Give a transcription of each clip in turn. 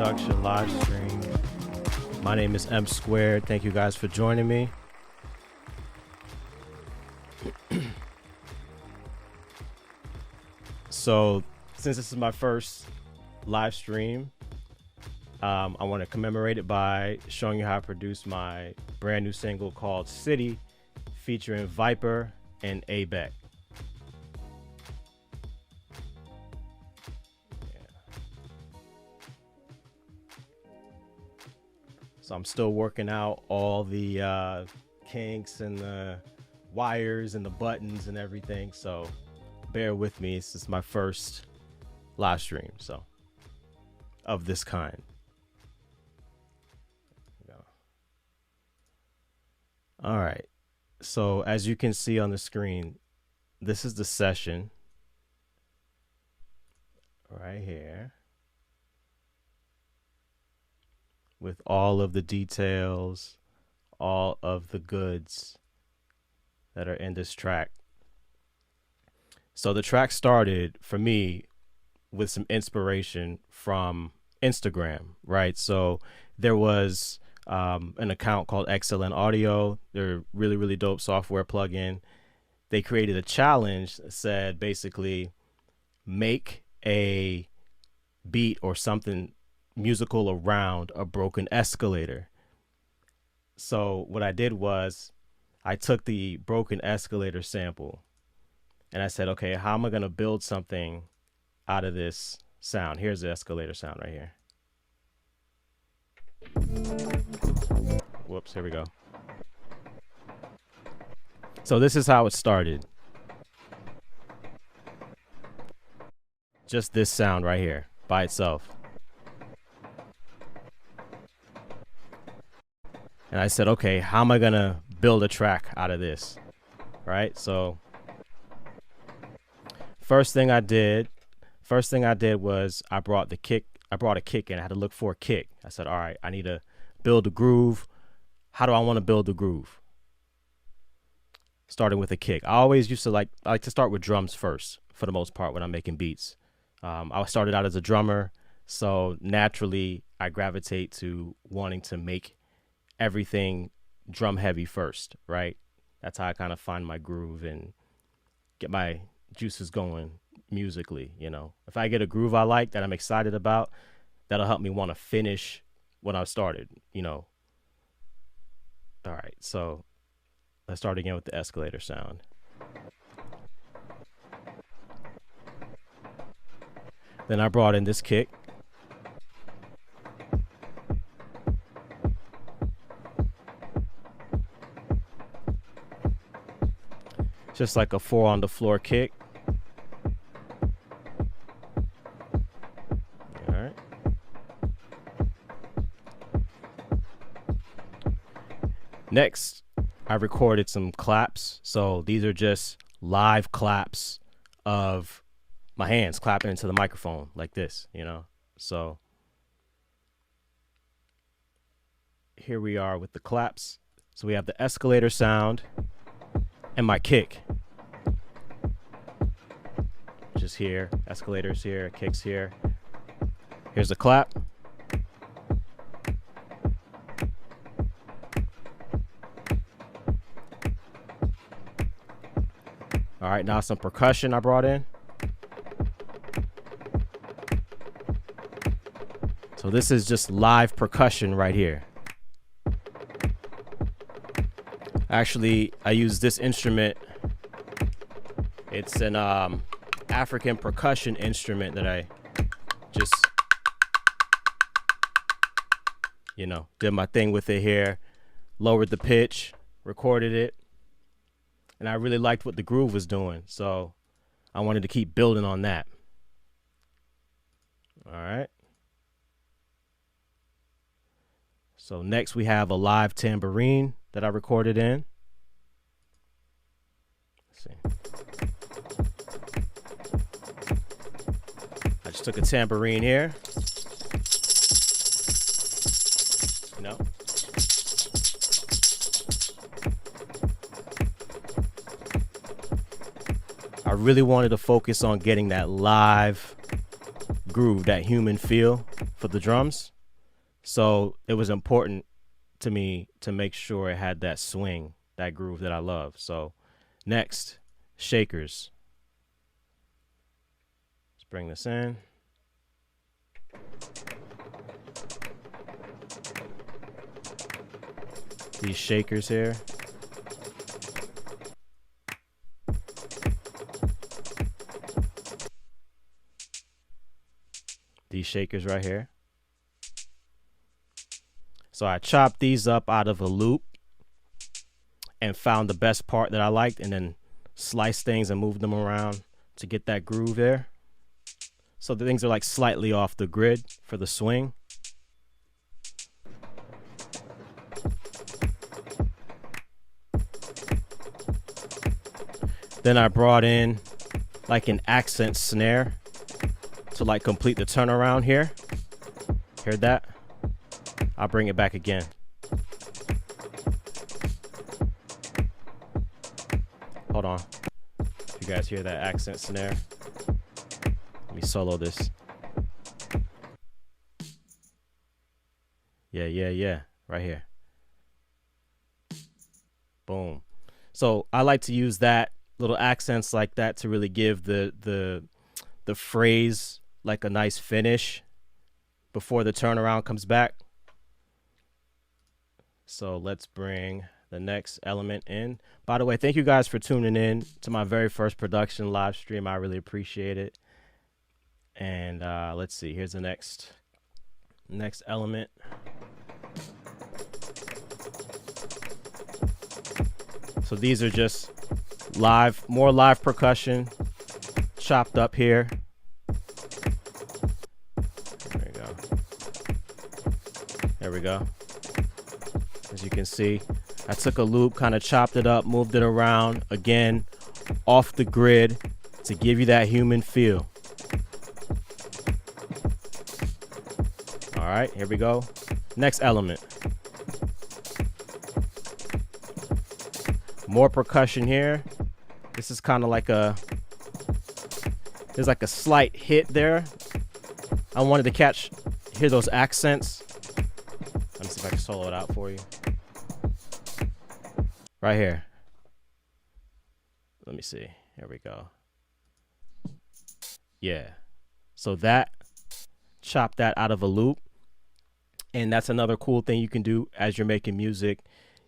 production live stream. My name is M Squared. Thank you guys for joining me. So, since this is my first live stream, I want to commemorate it by showing you how I produced my brand new single called City, featuring Viper and A Beck. So I'm still working out all the kinks and the wires and the buttons and everything. So bear with me. This is my first live stream, so of this kind. All right. So as you can see on the screen, this is the session right here, with all of the details, all of the goods that are in this track. So the track started for me with some inspiration from Instagram, right? So there was an account called Excellent Audio. They're really, really dope software plugin. They created a challenge that said basically make a beat or something musical around a broken escalator. So what I did was I took the broken escalator sample and I said, okay, how am I going to build something out of this sound? Here's the escalator sound right here. Whoops, here we go. So this is how it started. Just this sound right here by itself. And I said, okay, how am I gonna build a track out of this? Right? So first thing I did was I brought a kick in. I had to look for a kick. I said, all right, I need to build a groove. How do I want to build the groove? Starting with a kick. I always used to like to start with drums first, for the most part, when I'm making beats. I started out as a drummer, so naturally I gravitate to wanting to make everything drum heavy first, right? That's how I kind of find my groove and get my juices going musically, you know. If I get a groove I like that I'm excited about, that'll help me want to finish when I started, you know. All right, so let's start again with the escalator sound. Then I brought in this kick. Just like a 4 on the floor kick. All right. Next, I recorded some claps. So these are just live claps of my hands clapping into the microphone like this, you know. So here we are with the claps. So we have the escalator sound and my kick. Just here, escalators here, kicks here. Here's the clap. All right, now some percussion I brought in. So this is just live percussion right here. Actually, I use this instrument. It's an African percussion instrument that I just, you know, did my thing with it here, lowered the pitch, recorded it, and I really liked what the groove was doing, so I wanted to keep building on that. All right. So next we have a live tambourine that I recorded in. Let's see. I just took a tambourine here. You know. I really wanted to focus on getting that live groove, that human feel for the drums. So it was important to me to make sure it had that swing, that groove that I love. So next, shakers. Let's bring this in. These shakers here. These shakers right here. So I chopped these up out of a loop and found the best part that I liked, and then sliced things and moved them around to get that groove there. So the things are like slightly off the grid for the swing. Then I brought in like an accent snare to like complete the turnaround here. Heard that? I'll bring it back again. Hold on. If you guys hear that accent snare, let me solo this. Yeah. Right here. Boom. So I like to use that little accents like that to really give the phrase like a nice finish before the turnaround comes back. So let's bring the next element in. By the way, thank you guys for tuning in to my very first production live stream. I really appreciate it. And let's see, here's the next element. So these are just more live percussion chopped up here. There we go. As you can see, I took a loop, kind of chopped it up, moved it around, again, off the grid to give you that human feel. All right, here we go. Next element. More percussion here. This is kind of like there's like a slight hit there. I wanted to hear those accents. Let me see if I can solo it out for you. Right here. Let me see. Here we go. Yeah. So chop that out of a loop. And that's another cool thing you can do as you're making music.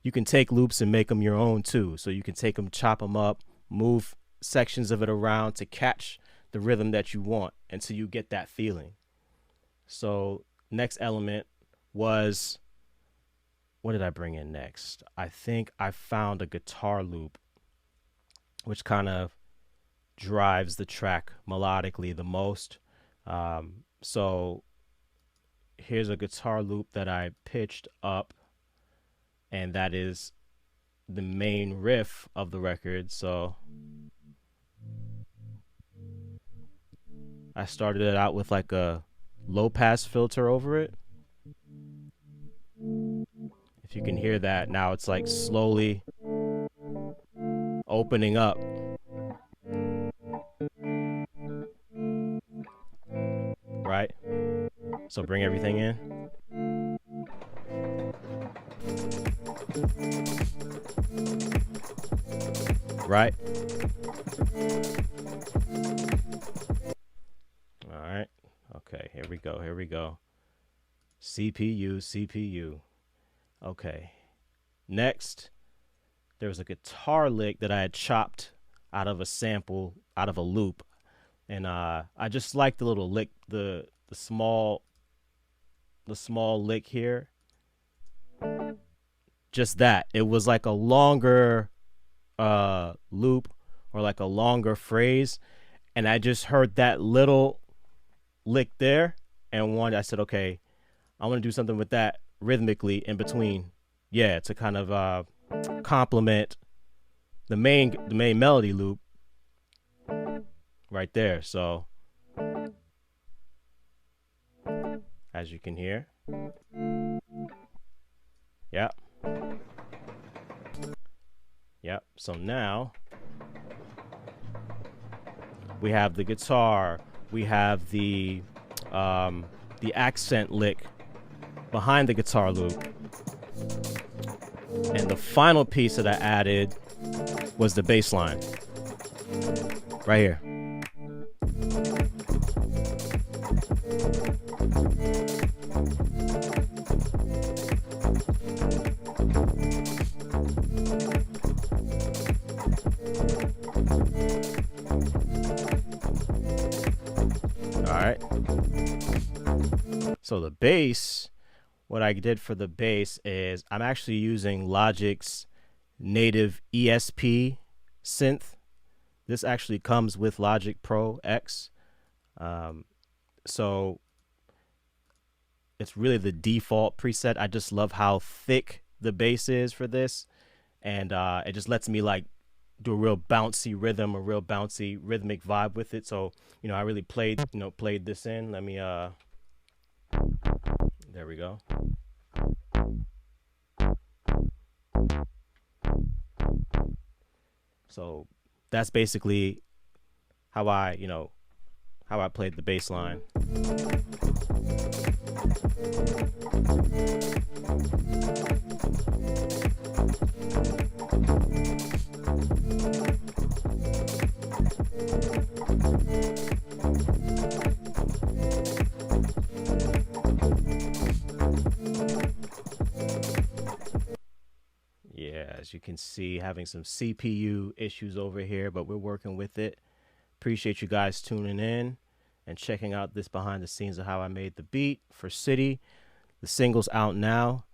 You can take loops and make them your own too. So you can take them, chop them up, move sections of it around to catch the rhythm that you want until you get that feeling. So next element was, what did I bring in next? I think I found a guitar loop, which kind of drives the track melodically the most. So here's a guitar loop that I pitched up, and that is the main riff of the record. So I started it out with like a low pass filter over it. If you can hear that, now it's like slowly opening up. Right? So bring everything in. Right? All right. Okay, here we go. CPU. Okay. Next, there was a guitar lick that I had chopped out of a sample, out of a loop. And I just like the little lick, the small lick here. Just that. It was like a longer loop or like a longer phrase, and I just heard that little lick there, and I said, okay, I want to do something with that rhythmically in between, to kind of complement the main melody loop right there. So as you can hear, yep. So now we have the guitar, we have the accent lick behind the guitar loop. And the final piece that I added was the bass line. Right here. Alright. So the bass, what I did for the bass is I'm actually using Logic's native ESP synth. This actually comes with Logic Pro X. So it's really the default preset. I just love how thick the bass is for this. And it just lets me like do a real bouncy rhythm, a real bouncy rhythmic vibe with it. So, you know, I really played this in. Let me, there we go. So that's basically how I played the bass line. Yeah, as you can see, having some CPU issues over here, but we're working with it. Appreciate you guys tuning in and checking out this behind the scenes of how I made the beat for City. The single's out now.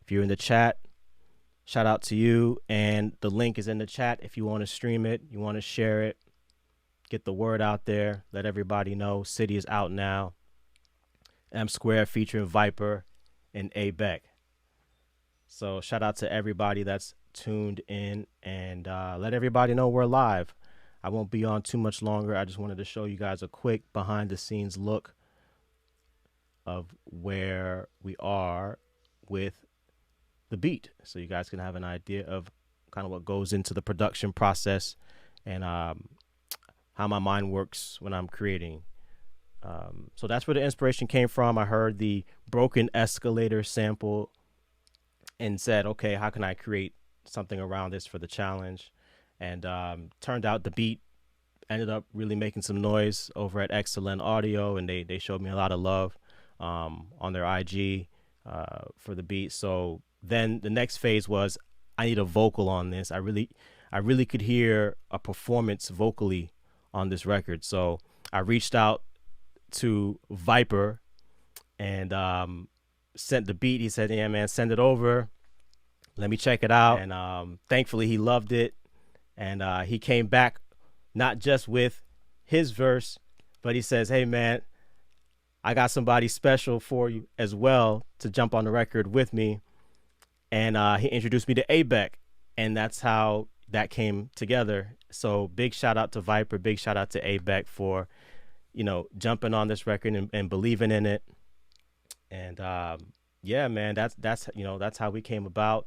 If you're in the chat, shout out to you. And the link is in the chat if you want to stream it, you want to share it, get the word out there, let everybody know. City is out now. M Square featuring Viper and A Beck. So shout out to everybody that's tuned in, and let everybody know we're live. I won't be on too much longer. I just wanted to show you guys a quick behind the scenes look of where we are with the beat, so you guys can have an idea of kind of what goes into the production process and how my mind works when I'm creating. So that's where the inspiration came from. I heard the Broken Escalator sample and said, okay, how can I create something around this for the challenge? And turned out the beat ended up really making some noise over at Excellent Audio, and they showed me a lot of love on their IG for the beat. So then the next phase was, I need a vocal on this. I really could hear a performance vocally on this record. So I reached out to Viper and sent the beat. He said, yeah, man, send it over. Let me check it out. And thankfully he loved it. And he came back not just with his verse, but he says, hey, man, I got somebody special for you as well to jump on the record with me. And he introduced me to A Beck. And that's how that came together. So big shout out to Viper. Big shout out to A Beck for, jumping on this record and believing in it. And yeah, man, that's how we came about.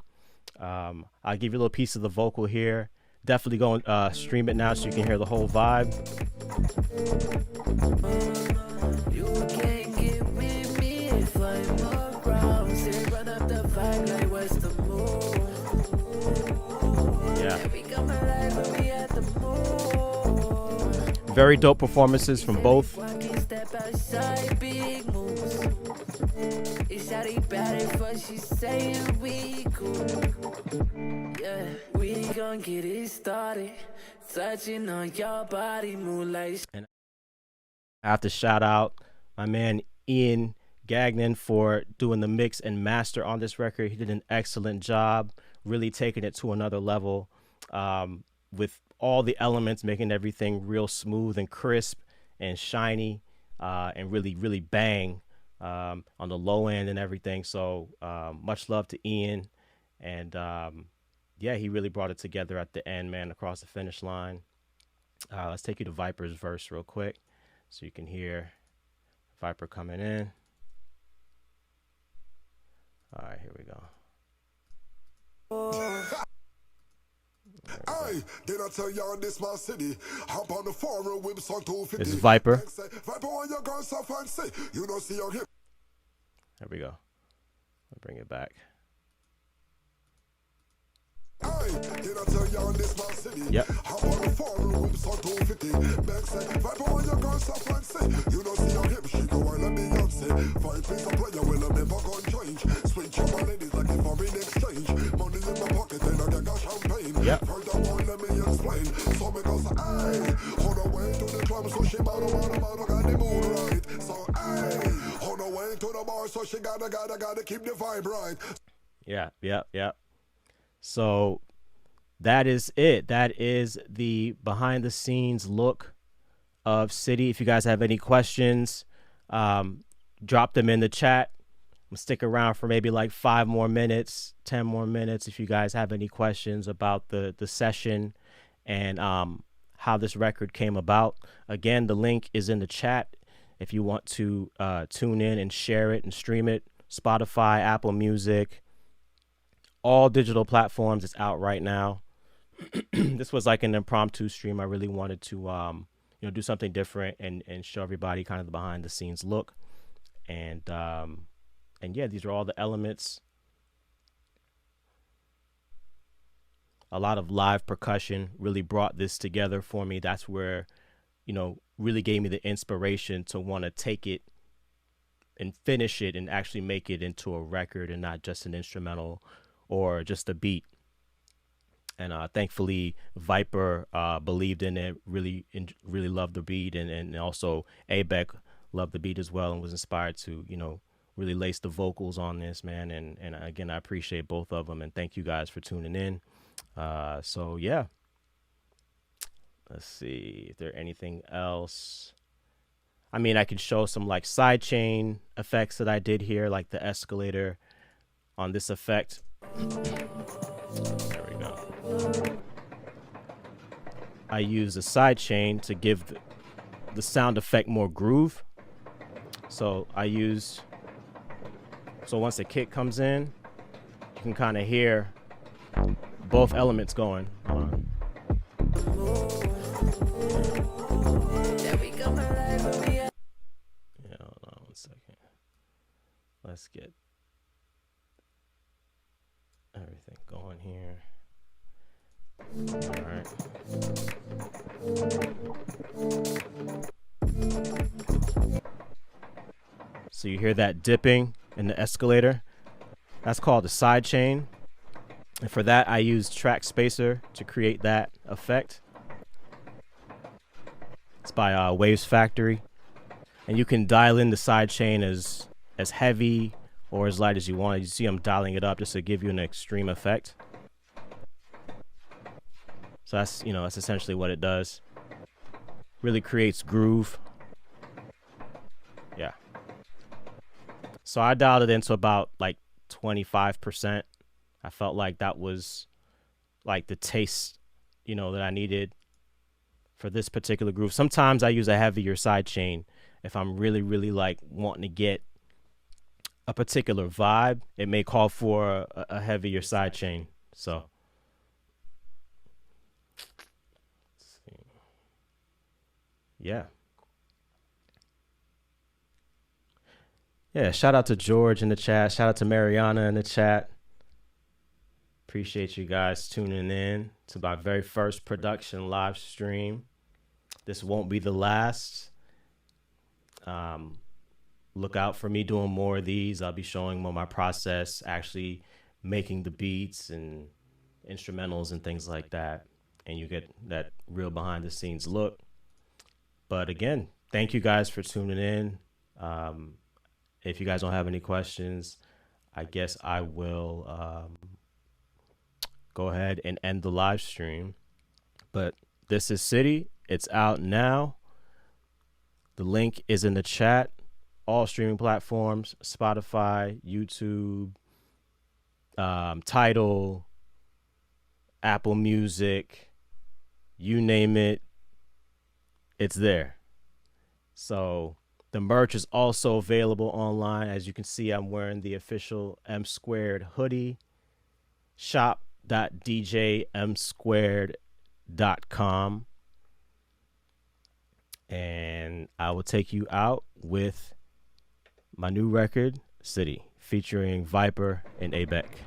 I'll give you a little piece of the vocal here. Definitely go and stream it now so you can hear the whole vibe. You can't get with me if I'm around. Say run up the vibe like what's the move? Yeah. We come alive when we at the move. Very dope performances from both. Step outside, big moves. It's how they bad it for she saying we cool. Yeah, we gon' get it started. Touching on your body, moonlight. And I have to shout out my man Ian Gagnon for doing the mix and master on this record. He did an excellent job, really taking it to another level with all the elements, making everything real smooth and crisp and shiny and really, really bang on the low end and everything. So much love to Ian. And yeah, he really brought it together at the end, man, across the finish line. Let's take you to Viper's verse real quick so you can hear Viper coming in. All right, here we go. Hey, did I tell y'all this my city? Hop on the forum with song 250. This is Viper. Viper on your girl so fancy. You don't see your hip. There we go. I'll bring it back. Yep. How about the foreign whips on 250? Beck say, vibe on your girl, so fancy. You don't see your hip, she go while I'm Beyonce. 5 piece of player, well, I'm never gonna change. Switch your money, it's like a foreign exchange. Money in my pocket, and I got champagne. Yep. Furthermore, let me explain. So because I on the way to the club, so she bout got the mood right. So I on the way to the bar, so she gotta keep the vibe right. Yeah. So that is it. That is the behind the scenes look of City. If you guys have any questions, drop them in the chat. I'm gonna stick around for maybe like 5 more minutes, 10 more minutes. If you guys have any questions about the session and how this record came about. Again, the link is in the chat if you want to tune in and share it and stream it. Spotify, Apple Music, all digital platforms. It's out right now. This was like an impromptu stream. I really wanted to do something different and show everybody kind of the behind the scenes look. And yeah, these are all the elements. A lot of live percussion really brought this together for me. That's where, really gave me the inspiration to want to take it and finish it and actually make it into a record and not just an instrumental or just a beat. And thankfully, Viper believed in it, really loved the beat, and also A Beck loved the beat as well and was inspired to, really lace the vocals on this, man. And again, I appreciate both of them, and thank you guys for tuning in. So yeah, let's see if there anything else. I mean, I could show some like sidechain effects that I did here, like the escalator on this effect. There we go. I use a sidechain to give the sound effect more groove. So once the kick comes in, you can kind of hear both elements going on. Yeah, hold on 1 second. Let's get everything going here. All right. So you hear that dipping in the escalator? That's called a sidechain. And for that, I used Track Spacer to create that effect. It's by Waves Factory. And you can dial in the sidechain as heavy or as light as you want. You see I'm dialing it up just to give you an extreme effect. So that's essentially what it does. Really creates groove. Yeah. So I dialed it into about like 25%. I felt like that was like the taste, that I needed for this particular groove. Sometimes I use a heavier sidechain if I'm really, really like wanting to get a particular vibe. It may call for a heavier sidechain. So let's see. Yeah, shout out to George in the chat. Shout out to Mariana in the chat. Appreciate you guys tuning in to my very first production live stream. This won't be the last. Look out for me doing more of these. I'll be showing more my process, actually making the beats and instrumentals and things like that. And you get that real behind the scenes look. But again, thank you guys for tuning in. If you guys don't have any questions, I guess I will go ahead and end the live stream. But this is City. It's out now. The link is in the chat. All streaming platforms, Spotify, YouTube, Tidal, Apple Music, you name it, it's there. So the merch is also available online. As you can see, I'm wearing the official M Squared hoodie. Shop.djmsquared.com. And I will take you out with my new record, City, featuring Viper and A Beck.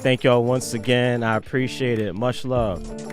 Thank y'all once again. I appreciate it. Much love.